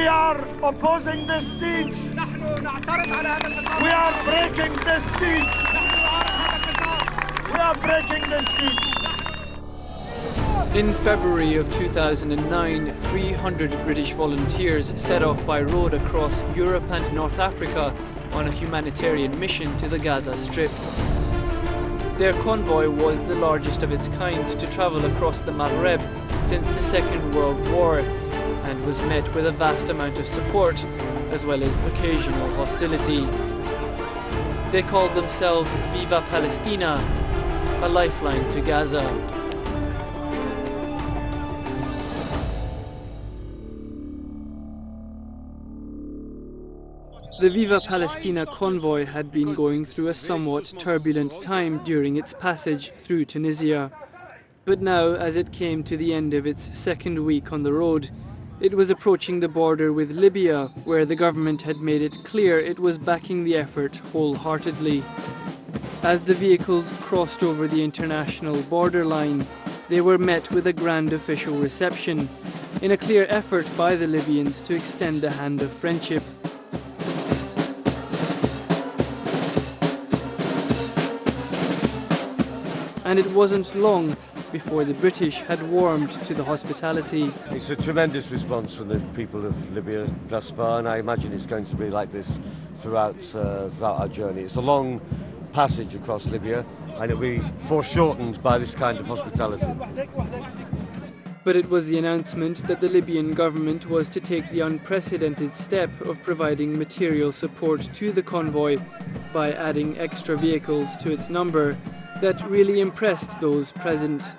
We are opposing this siege. We are breaking this siege. We are breaking this siege. In February of 2009, 300 British volunteers set off by road across Europe and North Africa on a humanitarian mission to the Gaza Strip. Their convoy was the largest of its kind to travel across the Maghreb since the Second World War, and was met with a vast amount of support, as well as occasional hostility. They called themselves Viva Palestina, a lifeline to Gaza. The Viva Palestina convoy had been going through a somewhat turbulent time during its passage through Tunisia. But now, as it came to the end of its second week on the road, it was approaching the border with Libya, where the government had made it clear it was backing the effort wholeheartedly. As the vehicles crossed over the international border line, they were met with a grand official reception, in a clear effort by the Libyans to extend a hand of friendship. And it wasn't long before the British had warmed to the hospitality. It's a tremendous response from the people of Libya thus far, and I imagine it's going to be like this throughout our journey. It's a long passage across Libya, and it'll be foreshortened by this kind of hospitality. But it was the announcement that the Libyan government was to take the unprecedented step of providing material support to the convoy by adding extra vehicles to its number that really impressed those present.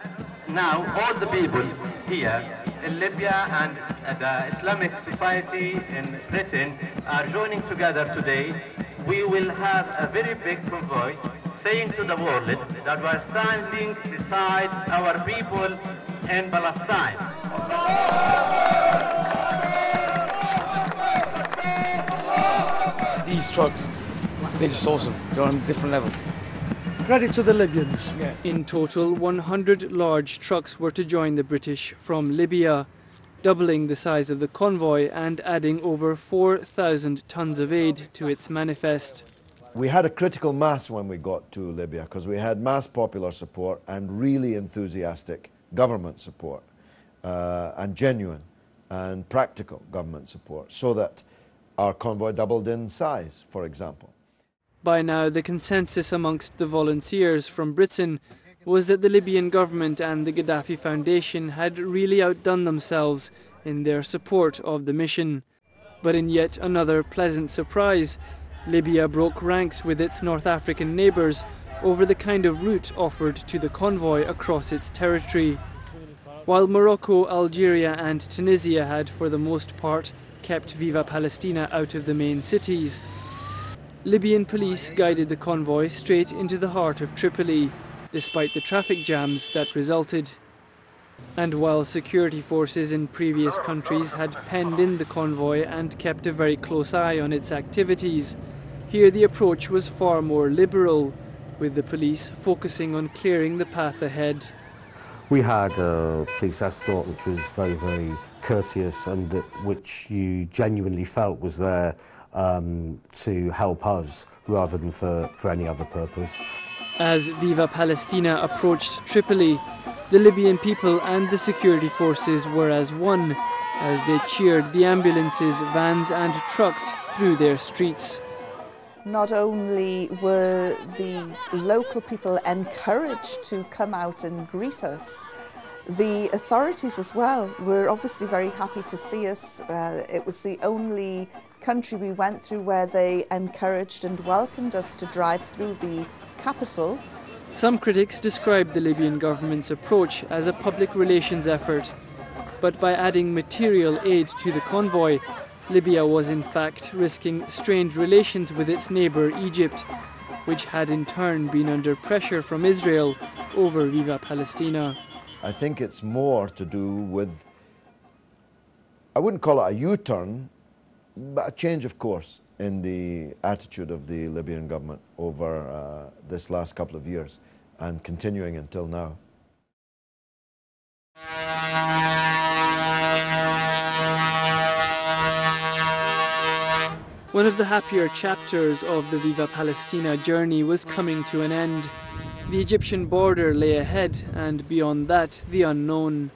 Now all the people here in Libya and the Islamic Society in Britain are joining together today. We will have a very big convoy saying to the world that we are standing beside our people in Palestine. These trucks, they're just awesome. They're on a different level. Credit to the Libyans. Yeah. In total, 100 large trucks were to join the British from Libya, doubling the size of the convoy and adding over 4,000 tons of aid to its manifest. We had a critical mass when we got to Libya because we had mass popular support and really enthusiastic government support and genuine and practical government support, so that our convoy doubled in size, for example. By now, the consensus amongst the volunteers from Britain was that the Libyan government and the Gaddafi Foundation had really outdone themselves in their support of the mission. But in yet another pleasant surprise, Libya broke ranks with its North African neighbours over the kind of route offered to the convoy across its territory. While Morocco, Algeria and Tunisia had, for the most part, kept Viva Palestina out of the main cities, Libyan police guided the convoy straight into the heart of Tripoli, despite the traffic jams that resulted. And while security forces in previous countries had penned in the convoy and kept a very close eye on its activities, here the approach was far more liberal, with the police focusing on clearing the path ahead. We had a police escort which was very, very courteous, and which you genuinely felt was there to help us rather than for any other purpose. As Viva Palestina approached Tripoli, the Libyan people and the security forces were as one, as they cheered the ambulances, vans and trucks through their streets. Not only were the local people encouraged to come out and greet us, the authorities as well were obviously very happy to see us. It was the only country we went through where they encouraged and welcomed us to drive through the capital. Some critics described the Libyan government's approach as a public relations effort, but by adding material aid to the convoy, Libya was in fact risking strained relations with its neighbour Egypt, which had in turn been under pressure from Israel over Viva Palestina. I think it's more to do with, I wouldn't call it a U-turn, but a change of course in the attitude of the Libyan government over this last couple of years and continuing until now. One of the happier chapters of the Viva Palestina journey was coming to an end. The Egyptian border lay ahead, and beyond that, the unknown.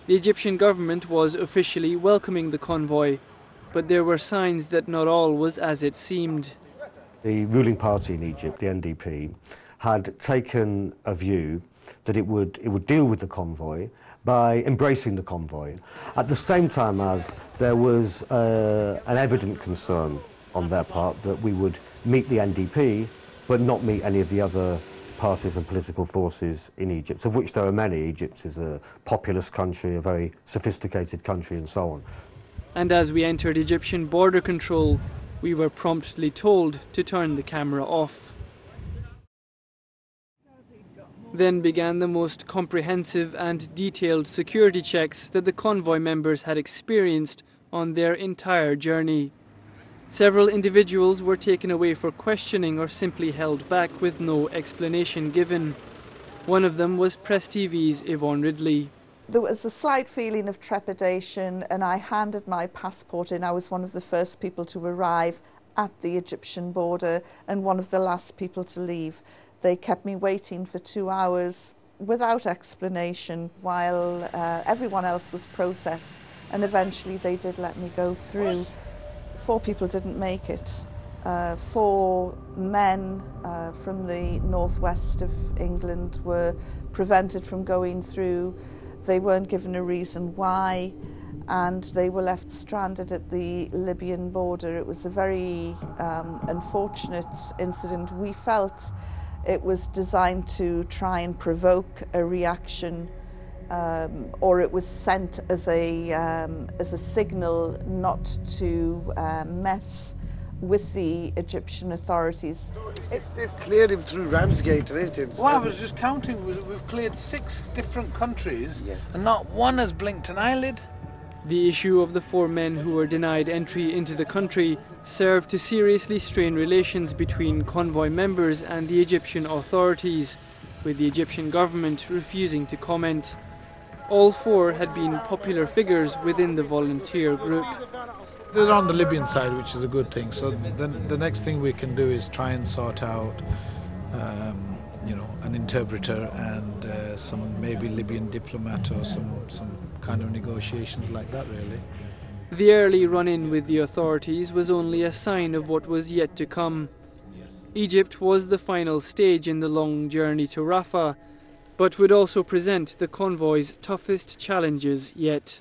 The Egyptian government was officially welcoming the convoy, but there were signs that not all was as it seemed. The ruling party in Egypt, the NDP, had taken a view that it would deal with the convoy by embracing the convoy, at the same time as there was an evident concern on their part that we would meet the NDP but not meet any of the other parties and political forces in Egypt, of which there are many. Egypt is a populous country, a very sophisticated country, and so on. And as we entered Egyptian border control, we were promptly told to turn the camera off. Then began the most comprehensive and detailed security checks that the convoy members had experienced on their entire journey. Several individuals were taken away for questioning or simply held back with no explanation given. One of them was Press TV's Yvonne Ridley. There was a slight feeling of trepidation, and I handed my passport in. I was one of the first people to arrive at the Egyptian border and one of the last people to leave. They kept me waiting for 2 hours without explanation while everyone else was processed, and eventually they did let me go through. 4 people didn't make it. 4 men from the northwest of England were prevented from going through. They weren't given a reason why, and they were left stranded at the Libyan border. It was a very unfortunate incident. We felt it was designed to try and provoke a reaction, or it was sent as a signal not to mess with the Egyptian authorities. If they've cleared him through Ramsgate and everything. Well, I was just counting. We've cleared 6 different countries, and not one has blinked an eyelid. The issue of the 4 men who were denied entry into the country served to seriously strain relations between convoy members and the Egyptian authorities, with the Egyptian government refusing to comment. All 4 had been popular figures within the volunteer group. They're on the Libyan side, which is a good thing. So the next thing we can do is try and sort out, an interpreter and some maybe Libyan diplomat or some kind of negotiations like that, really. The early run-in with the authorities was only a sign of what was yet to come. Egypt was the final stage in the long journey to Rafah, but would also present the convoy's toughest challenges yet.